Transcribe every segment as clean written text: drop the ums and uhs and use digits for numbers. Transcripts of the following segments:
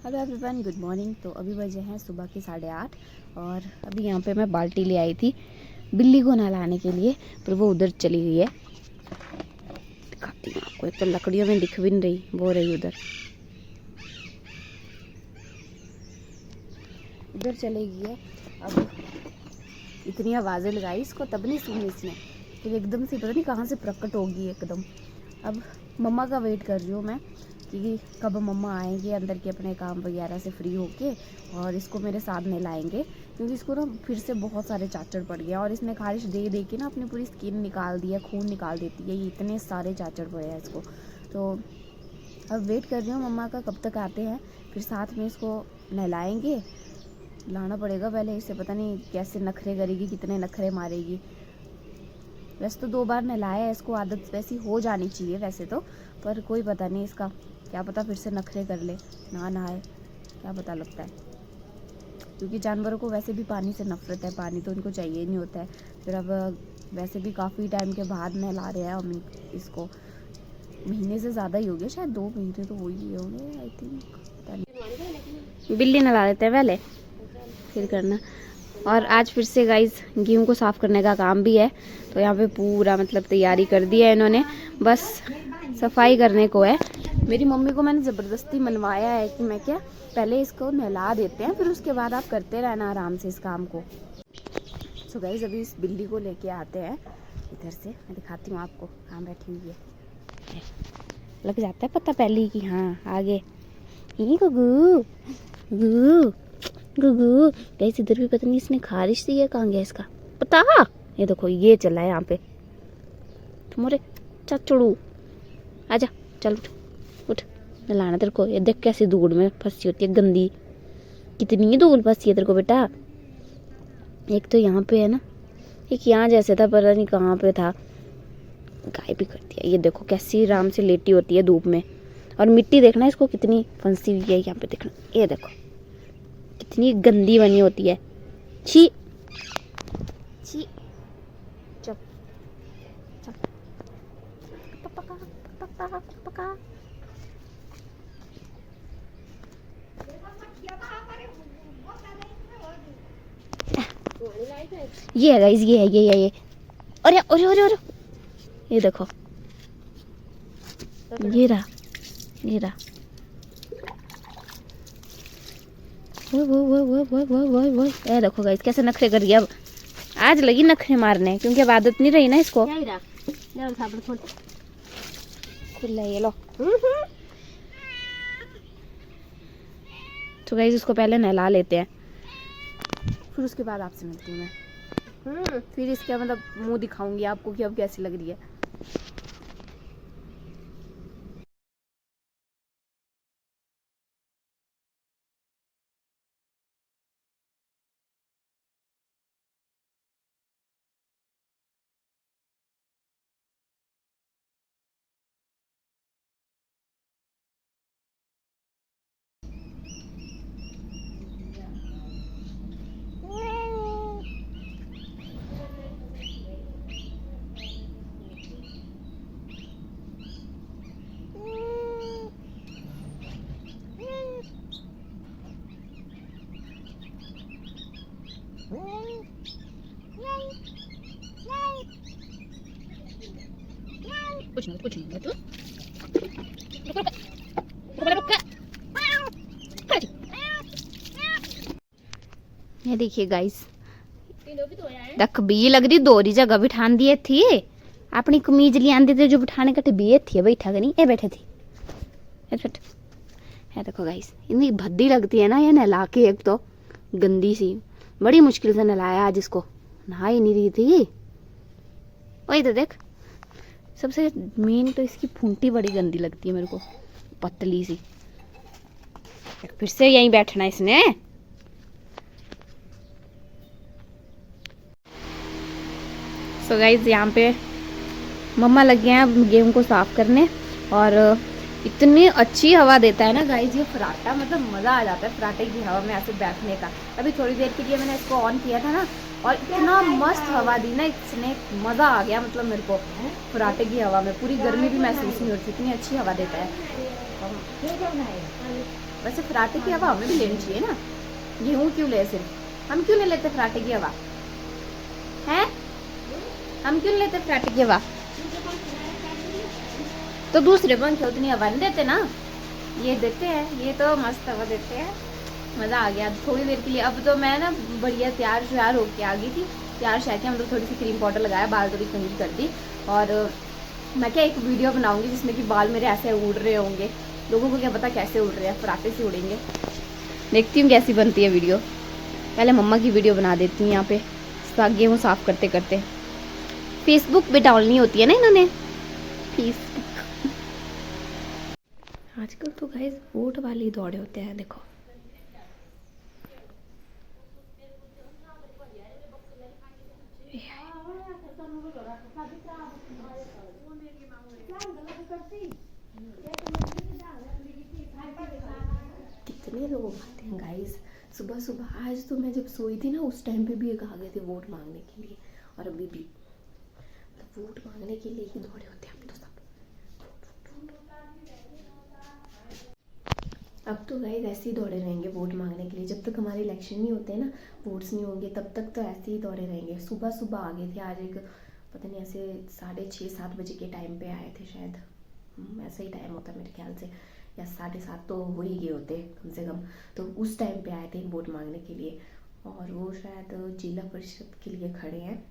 Hello everyone, good morning. तो अभी बजे हैं सुबह के 8:30 और अभी यहाँ पे मैं बाल्टी ले आई थी बिल्ली को नहलाने के लिए, पर वो उधर चली गई है। दिखाती हूँ आपको, एक तो लकड़ियों में दिख भी नहीं रही, वो रही उधर चली गई है। अब इतनी आवाज़ें लगाई इसको, तब नहीं सुनी इसने, फिर एकदम से पता नहीं कहाँ से प्रकट होगी एकदम। अब मम्मा का वेट कर रही हूँ मैं कि कब मम्मा आएंगे अंदर के अपने काम वगैरह से फ्री होके और इसको मेरे साथ नहलाएंगे, क्योंकि इसको ना फिर से बहुत सारे चाचड़ पड़ गया और इसने खारिश दे दे के ना अपनी पूरी स्किन निकाल दी है, खून निकाल देती है, ये इतने सारे चाचड़ पड़े हैं इसको। तो अब वेट कर रही हूँ मम्मा का, कब तक आते हैं, फिर साथ में इसको नहलाएंगे। लाना पड़ेगा पहले इसे, पता नहीं कैसे नखरे करेगी, कितने नखरे मारेगी। वैसे तो 2 बार नहलाया है इसको, आदत वैसी हो जानी चाहिए वैसे तो, पर कोई पता नहीं इसका, क्या पता फिर से नखरे कर ले, ना नहाए, क्या पता लगता है। क्योंकि जानवरों को वैसे भी पानी से नफरत है, पानी तो उनको चाहिए नहीं होता है। फिर अब वैसे भी काफ़ी टाइम के बाद नहला रहे हैं हम इसको, महीने से ज़्यादा ही हो गया, शायद 2 महीने तो हो ही होंगे आई थिंक, पता नहीं। बिल्ली नहला देते हैं पहले, फिर करना। और आज फिर से गाइस गेहूं को साफ़ करने का काम भी है, तो यहाँ पे पूरा मतलब तैयारी कर दी है इन्होंने, बस सफाई करने को है। मेरी मम्मी को मैंने ज़बरदस्ती मनवाया है कि मैं क्या पहले इसको नहला देते हैं, फिर उसके बाद आप करते रहना आराम से इस काम को। सो गाइस अभी इस बिल्ली को लेके आते हैं इधर से, मैं दिखाती हूँ आपको कहाँ बैठी हुई है। लग जाता है पता पहले ही कि हाँ आगे ही गुगू गुगू गुगू। गाइस इधर भी पता नहीं इसने खारिश दी है, कहाँ गया इसका पता। ये देखो ये चला है यहाँ पे, तुम्हारे चाचड़ू आजा, चल उठ उठ, नहलाना तेरे को। ये देख कैसी धूल में फंसी होती है, गंदी कितनी धूल फंसी है तेरे को बेटा। एक तो यहाँ पे है ना, एक यहाँ जैसे था, पता नहीं कहाँ पे था, गाय भी करती है। ये देखो कैसी आराम से लेटी होती है धूप में, और मिट्टी देखना इसको कितनी फंसी हुई है यहाँ पे, देखना ये देखो कितनी गंदी बनी होती है। छी छी, चल चल पका पका पका। ये है गाइस, ये है ये अरे अरे अरे अरे, ये देखो ये रहा वो ये देखो गाइस कैसे नखरे कर रही है। अब आज लगी नखरे मारने, क्योंकि अब आदत नहीं रही ना इसको। खुला ये लो। तो गाइस इसको पहले नहला लेते हैं, फिर उसके बाद आपसे मिलती हूँ मैं। फिर इसका मतलब मुंह दिखाऊंगी आपको कि अब कैसी लग रही है। कुछ नहीं तू ये देखिए गाइस, देख बी लग रही दोरी जगह बिठान दिए थी, अपनी कमीज ले आंदी थे जो बिठाने का बी थी, बैठा करी ये बैठे थी। ये देखो गाइस इतनी भद्दी लगती है ना ये नहला के, एक तो गंदी सी, बड़ी मुश्किल से नहलाया आज इसको, नहा ही नहीं रही थी। वही तो देख, सबसे मेन तो इसकी फूंटी बड़ी गंदी लगती है मेरे को, पतली सी। फिर से यहीं बैठना इसने। सो गाइस यहाँ पे मम्मा लग गए हैं गेहूं को साफ करने, और इतनी अच्छी हवा देता है ना गाइस ये फराटा, मतलब मज़ा आ जाता है फराटे की हवा में ऐसे बैठने का। अभी थोड़ी देर के लिए मैंने इसको ऑन किया था ना, और इतना मस्त हवा दी ना इसने, मज़ा आ गया मतलब मेरे को फराटे की हवा में। पूरी गर्मी भी महसूस नहीं होती, इतनी अच्छी हवा देता है। वैसे फराटे की हवा हमें भी लेनी चाहिए ना, गेहूँ क्यों ले, सिर्फ हम क्यों नहीं लेते फराटे की हवा हैं? हम क्यों नहीं लेते फराटे की हवा? तो दूसरे पंख उतनी हवा नहीं देते ना, ये देते हैं, ये तो मस्त हवा देते हैं। मज़ा आ गया थोड़ी देर के लिए। अब तो मैं ना बढ़िया तैयार श्यार होके आ गई थी, तैयार श्यार के मतलब थोड़ी सी क्रीम पाउडर लगाया, बाल थोड़ी कंघी कर दी, और मैं क्या एक वीडियो बनाऊंगी जिसमें कि बाल मेरे ऐसे उड़ रहे होंगे, लोगों को क्या पता कैसे उड़ रहे हैं, फराटे से उड़ेंगे। देखती हूँ कैसी बनती है वीडियो। पहले मम्मा की वीडियो बना देती हूँ यहाँ पे, गेहूँ साफ करते करते। फेसबुक पे डालनी होती है ना इन्होंने, फेसबुक। आजकल तो गाइस वोट वाले दौड़े होते हैं, देखो कितने लोग आते हैं गाइस सुबह सुबह। आज तो मैं जब सोई थी ना उस टाइम पे भी एक आ गए थे वोट मांगने के लिए, और अभी भी मतलब वोट मांगने के लिए ही दौड़े होते हैं अब तो सब। अब तो गाइस ऐसे ही दौड़े रहेंगे वोट मांगने के लिए, जब तक हमारे इलेक्शन नहीं होते ना, वोट्स नहीं होंगे, तब तक तो ऐसे ही दौड़े रहेंगे। सुबह सुबह आ गए थे आज, एक पता नहीं ऐसे 6:30-7 बजे के टाइम पे आए थे शायद, ऐसा ही टाइम होता है मेरे ख्याल से, या 7:30 तो हो ही गए होते कम से कम। तो उस टाइम पे आए थे वोट मांगने के लिए, और वो शायद जिला परिषद के लिए खड़े हैं,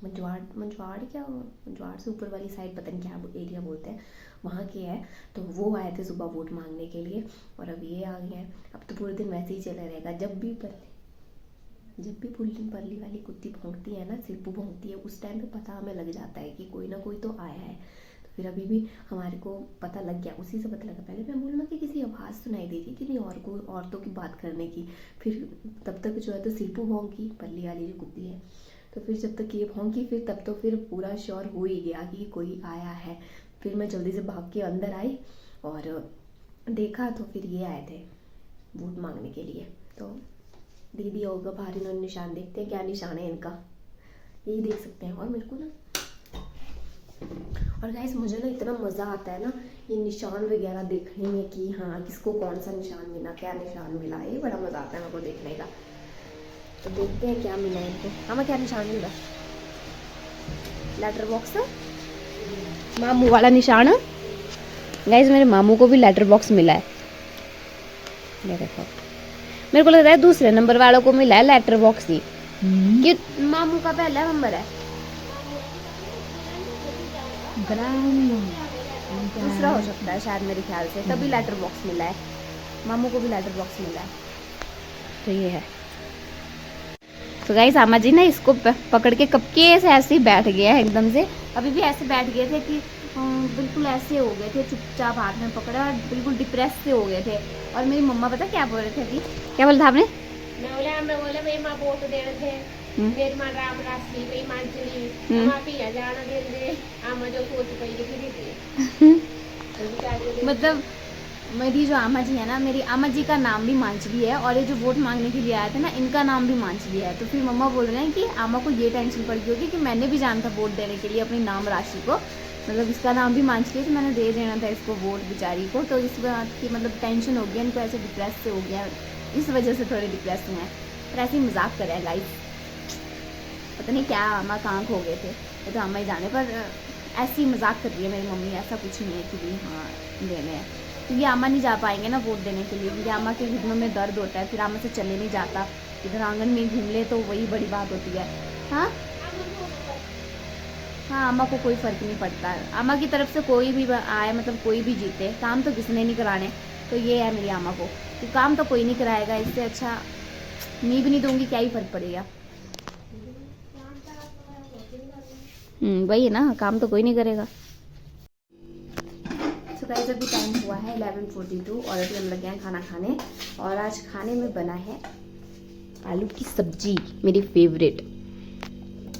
मंझवाड़ से ऊपर वाली साइड, पता नहीं क्या एरिया बोलते हैं, वहाँ के है। तो वो आए थे सुबह वोट मांगने के लिए, और अब ये आ गए हैं। अब तो पूरे दिन वैसे ही चला रहेगा, जब भी पर्ली वाली कुत्ती भौंकती है ना, सिर्पू भौंकती है, उस टाइम पे पता हमें लग जाता है कि कोई ना कोई तो आया है। तो फिर अभी भी हमारे को पता लग गया, उसी से पता लगा। पहले मैं बोलूँ ना कि किसी आवाज़ सुनाई दी थी कि नहीं, और कोई औरतों की बात करने की, फिर तब तक जो है तो सिर्पू भौंकी, पर्ली वाली जो कुत्ती है। तो फिर जब तक ये भौंकी, फिर तब तो फिर पूरा श्योर हो ही गया कि कोई आया है। फिर मैं जल्दी से भाग के अंदर आई और देखा, तो फिर ये आए थे वोट मांगने के लिए। तो दे दिया होगा बाहर इन्होंने निशान, देखते हैं क्या निशान है इनका, यही देख सकते हैं। और मेरे को ना, और गाइस मुझे ना इतना मज़ा आता है ना ये निशान वगैरह देखने में कि हाँ किसको कौन सा निशान मिला, क्या निशान मिला, ये बड़ा मज़ा आता है मेरे को देखने का। तो देखते हैं क्या मिला है इनको। हमें क्या निशान मिल रहा है? लेटर बॉक्स, मामू वाला निशान। गाइस मेरे मामू को भी लेटर बॉक्स मिला है, ये देखो। मेरे को लग रहा है दूसरे नंबर वालों को मिला है लेटर बॉक्स ही, कि मामू का पहला नंबर है, दूसरा हो सकता है शायद मेरे ख्याल से, तभी लेटर बॉक्स मिला है। मामू को भी लेटर बॉक्स मिला है। तो ये है। तो गाइस आमा जी ना इसको पकड़ के कब के ऐसे ही बैठ गए हैं एकदम से। अभी भी ऐसे बैठ गए थे कि बिल्कुल ऐसे हो गए थे, चुपचाप हाथ में पकड़ा और बिल्कुल डिप्रेस से हो गए थे। और मेरी मम्मा पता क्या बोल रहे थे अभी, क्या बोला था आपने? मैं बोले मेरी माँ वोट दे रहे थे, मेरी माँ राम राशि मेरी माँ चली माँ भी जाना दे दे आमा जो सोच पाई मतलब मेरी जो आमा जी है ना, मेरी आमा जी का नाम भी मांझली है, और ये जो वोट मांगने के लिए आए थे ना, इनका नाम भी मांझली है। तो फिर मम्मा बोल रहे हैं कि आमा को ये टेंशन पड़ गई होगी कि मैंने भी जाना था वोट देने के लिए अपनी नाम राशि को, मतलब इसका नाम भी मांझली है, तो मैंने दे देना था इसको वोट बेचारी को। तो इस बात की मतलब टेंशन हो गया इनको, ऐसे डिप्रेस से हो गया, इस वजह से थोड़े डिप्रेस हुए हैं। पर ऐसे ही मजाक कर रहे हैं गाइस, पता नहीं क्या आमा कहाँ खो गए थे, ये तो आमा ही जाने। पर ऐसी मजाक कर रही है मेरी मम्मी, ऐसा कुछ नहीं है कि भाई हाँ देने हैं। क्योंकि आमा नहीं जा पाएंगे ना वोट देने के लिए, क्योंकि आमा के घुटनों में दर्द होता है, फिर आमा से चले नहीं जाता, इधर आंगन में घूम ले तो वही बड़ी बात होती है। हाँ हाँ, आमा को कोई फ़र्क नहीं पड़ता, आमा की तरफ से कोई भी आए, मतलब कोई भी जीते, काम तो किसने नहीं कराने। तो ये है मेरी आमा को, तो काम तो कोई नहीं कराएगा, इससे अच्छा नी भी नहीं दूंगी, क्या ही फ़र्क पड़ेगा। वही है ना, काम तो कोई नहीं करेगा। तो गाइस अभी टाइम हुआ है 11:42 और अभी हम लगे हैं खाना खाने। और आज खाने में बना है आलू की सब्जी, मेरी फेवरेट।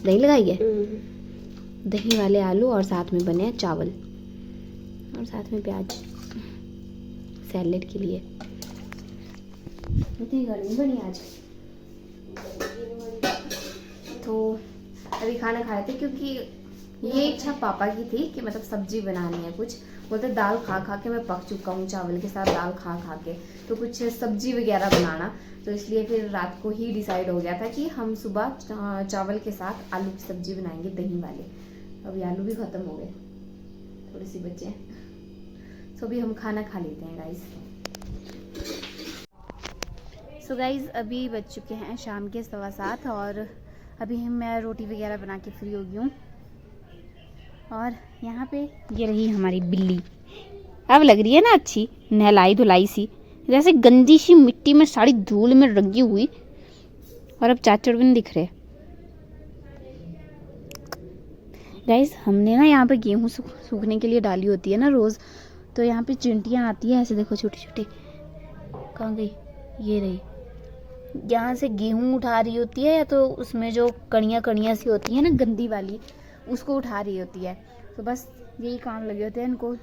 दही लगाई है, दही वाले आलू, और साथ में बने हैं चावल, और साथ में प्याज सैलेड के लिए। इतनी गर्मी बनी आज। तो अभी खाना खाए थे, क्योंकि ये इच्छा पापा की थी कि मतलब सब्जी बनानी है कुछ, बोलते दाल खा खा के मैं पक चुका हूँ, चावल के साथ दाल खा खा के, तो कुछ सब्जी वगैरह बनाना। तो इसलिए फिर रात को ही डिसाइड हो गया था कि हम सुबह चावल के साथ आलू की सब्जी बनाएंगे, दही वाले। अभी आलू भी खत्म हो गए, थोड़ी सी बचे हैं, तो अभी हम खाना खा लेते हैं गाइस। सो गाइस अभी बज चुके हैं शाम के 7:15 और अभी मैं रोटी वगैरह बना के फ्री हो गई हूँ। और यहाँ पे ये रही हमारी बिल्ली, अब लग रही है ना अच्छी, नहलाई धुलाई सी, जैसे गंदी सी मिट्टी में सारी धूल में रंगी हुई, और अब चाचड़ भी नहीं दिख रहे। गाइस हमने ना यहाँ पे गेहूँ सूखने के लिए डाली होती है ना रोज़, तो यहाँ पे चिंटियाँ आती है ऐसे, देखो छोटी छोटी, कहाँ गई, ये रही, यहाँ से गेहूँ उठा रही होती है, या तो उसमें जो कणियाँ कणियाँ सी होती है ना गंदी वाली, उसको उठा रही होती है। तो बस यही काम लगे होते हैं इनको।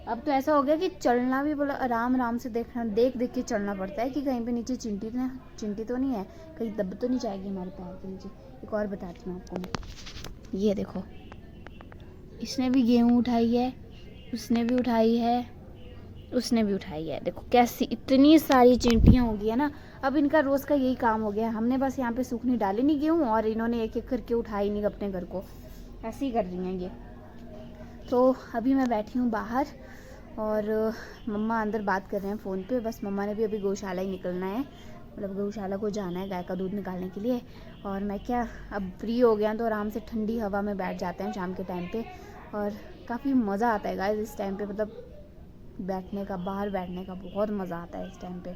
अब तो ऐसा हो गया कि चलना भी बोला आराम आराम से देख देख के चलना पड़ता है कि कहीं पे नीचे चिंटी तो नहीं है, कहीं दब तो नहीं जाएगी हमारे पैर के नीचे। एक और बताती हूँ आपको मैं, ये देखो, इसने भी गेहूँ उठाई है, उसने भी उठाई है, उसने भी उठाई है, देखो कैसी इतनी सारी चिंटियाँ हो गई है ना। अब इनका रोज़ का यही काम हो गया, हमने बस यहाँ पे सूखनी डाली नहीं गेहूँ और इन्होंने एक एक करके उठाई नहीं अपने घर को, ऐसे ही कर रही हैं ये। तो अभी मैं बैठी हूँ बाहर और मम्मा अंदर बात कर रहे हैं फ़ोन पे। बस मम्मा ने भी अभी गौशाला ही निकलना है, मतलब गौशाला को जाना है गाय का दूध निकालने के लिए। और मैं क्या अब फ्री हो गया तो आराम से ठंडी हवा में बैठ जाते हैं शाम के टाइम पे, और काफ़ी मज़ा आता है गाइस इस टाइम पे, मतलब बैठने का, बाहर बैठने का बहुत मज़ा आता है इस टाइम पे।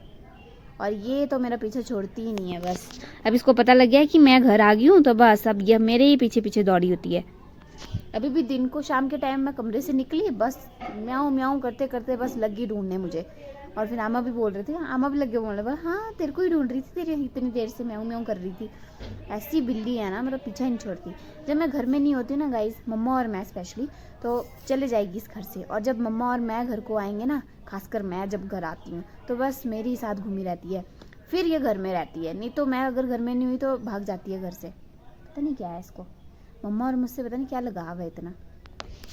और ये तो मेरा पीछे छोड़ती ही नहीं है, बस अब इसको पता लग गया है कि मैं घर आ गई हूँ, तो बस अब ये मेरे ही पीछे पीछे दौड़ी होती है। अभी भी दिन को शाम के टाइम मैं कमरे से निकली, बस म्याऊं म्याऊं करते करते बस लगी ढूंढने मुझे। और फिर आमा भी बोल रही थी, आमा भी लगे बोलने, बोला हाँ तेरे को ही ढूंढ रही थी, तेरे इतनी देर से म्याऊं म्याऊं कर रही थी। ऐसी बिल्ली है ना, मतलब पीछा नहीं छोड़ती। जब मैं घर में नहीं होती ना गाइस, मम्मा और मैं स्पेशली, तो चले जाएगी इस घर से, और जब मम्मा और मैं घर को आएंगे ना, खासकर मैं जब घर आती हूँ, तो बस मेरे ही साथ घूमी रहती है, फिर ये घर में रहती है। नहीं तो मैं अगर घर में नहीं हुई तो भाग जाती है घर से, पता नहीं क्या है इसको, मम्मा और मुझसे पता नहीं क्या लगाव है, इतना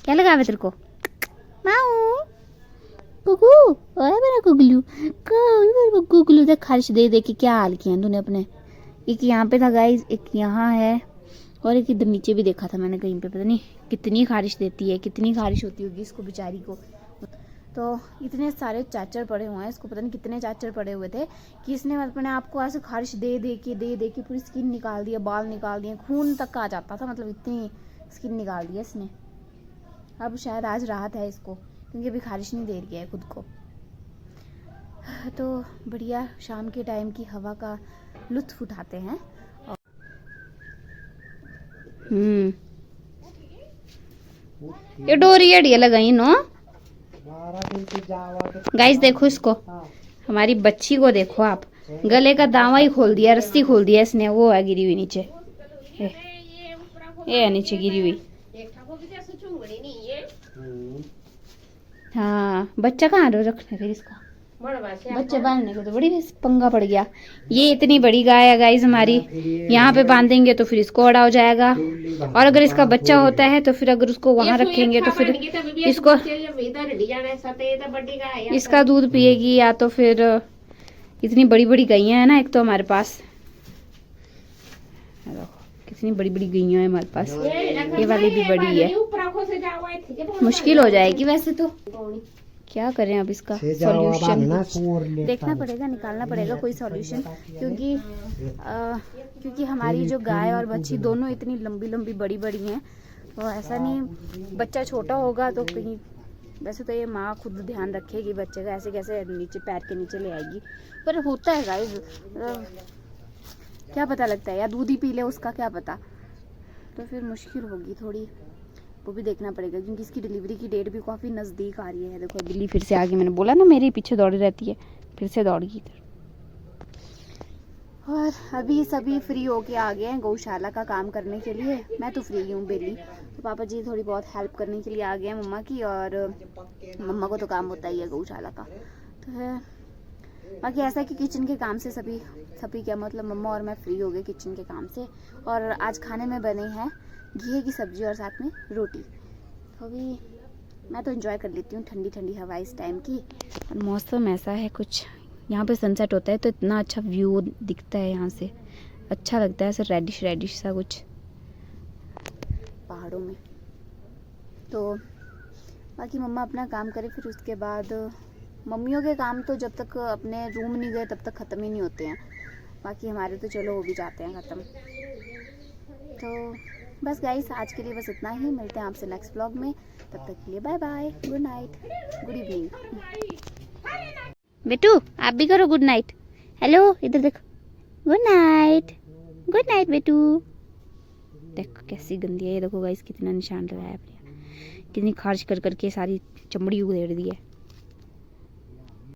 क्या लगाव है तेरे को। माऊ कुकू, ओए मेरा गुगलू, मेरा गुगलू, देख खारिश दे दे के क्या हाल किया तूने अपने। एक यहाँ पे था गाइस, एक यहाँ है, और एक इधर नीचे भी देखा था मैंने कहीं पे, पता नहीं कितनी खारिश देती है, कितनी खारिश होती होगी इसको बेचारी को। तो इतने सारे चाचड़ पड़े हुए हैं इसको, पता नहीं कितने चाचड़ पड़े हुए थे कि इसने अपने आप को ऐसे खारिश दे दे के पूरी स्किन निकाल दी है, बाल निकाल दिए, खून तक आ जाता था, मतलब इतनी स्किन निकाल दी है इसने। अब शायद आज राहत है इसको, क्योंकि अभी खारिश नहीं दे रही है खुद को। तो बढ़िया शाम के टाइम की हवा का लुत्फ उठाते हैं। ये डोरी अड़िया लगाई नो गाइस, देखो इसको, हमारी बच्ची को देखो आप, गले का दावा ही खोल दिया, रस्सी खोल दिया इसने, वो है गिरी हुई नीचे, ये है नीचे गिरी हुई। हाँ बच्चा कहाँ रखने फिर इसका, बच्चे बांधने को तो बड़ी पंगा पड़ गया। ये इतनी बड़ी गाय है गाइस हमारी, यहाँ पे बांधेंगे तो फिर इसको अड़ा हो जाएगा, और अगर इसका बच्चा होता है तो फिर अगर उसको वहां रखेंगे तो फिर इसको, इसका दूध पिएगी, या तो फिर इतनी बड़ी बड़ी गैया है ना एक तो हमारे पास, कितनी बड़ी बड़ी गैया है हमारे पास, ये वाली भी बड़ी है, मुश्किल हो जाएगी वैसे तो। क्या करें अब इसका सॉल्यूशन देखना पड़ेगा, निकालना पड़ेगा कोई सॉल्यूशन, क्योंकि हमारी जो गाय और बच्ची दोनों इतनी लंबी लंबी बड़ी बड़ी हैं, तो ऐसा नहीं बच्चा छोटा होगा तो कहीं, वैसे तो ये माँ खुद ध्यान रखेगी बच्चे का, ऐसे कैसे नीचे पैर के नीचे ले आएगी, पर होता है गाइस, क्या पता लगता है, या दूध ही पी ले उसका क्या पता, तो फिर मुश्किल होगी थोड़ी, वो भी देखना पड़ेगा, क्योंकि इसकी डिलीवरी की डेट भी काफ़ी नज़दीक आ रही है। देखो बिल्ली फिर से आगे, मैंने बोला ना मेरे पीछे दौड़ी रहती है, फिर से दौड़ी इधर। और अभी सभी फ्री होके आ गए हैं गौशाला का काम करने के लिए, मैं तो फ्री हूँ बेली, तो पापा जी थोड़ी बहुत हेल्प करने के लिए आ गए हैं मम्मा की, और मम्मा को तो काम होता ही है गौशाला का। तो है बाकी ऐसा है कि किचन के काम से सभी क्या मतलब मम्मा और मैं फ्री हो गए किचन के काम से। और आज खाने में बने हैं घी की सब्जी और साथ में रोटी। तो अभी मैं तो एंजॉय कर लेती हूँ ठंडी ठंडी हवा इस टाइम की। और मौसम ऐसा है कुछ, यहाँ पे सनसेट होता है तो इतना अच्छा व्यू दिखता है यहाँ से, अच्छा लगता है ऐसा रेडिश रेडिश सा कुछ पहाड़ों में। तो बाकी मम्मा अपना काम करे, फिर उसके बाद मम्मियों के काम तो जब तक अपने रूम नहीं गए तब तक ख़त्म ही नहीं होते हैं। बाकी हमारे तो चलो वो भी जाते हैं ख़त्म। तो बस गाइस आज के लिए बस इतना ही, मिलते हैं आपसे नेक्स्ट व्लॉग में, तब तक के लिए bye bye, good night, good evening. बेटू आप भी करो गुड नाइट, हेलो इधर देखो, गुड नाइट बेटू। देखो कैसी गंदी है ये, देखो गाइस कितना निशान लगाया है, कितनी खारिश कर करके सारी चमड़ी उधेड़ दी है।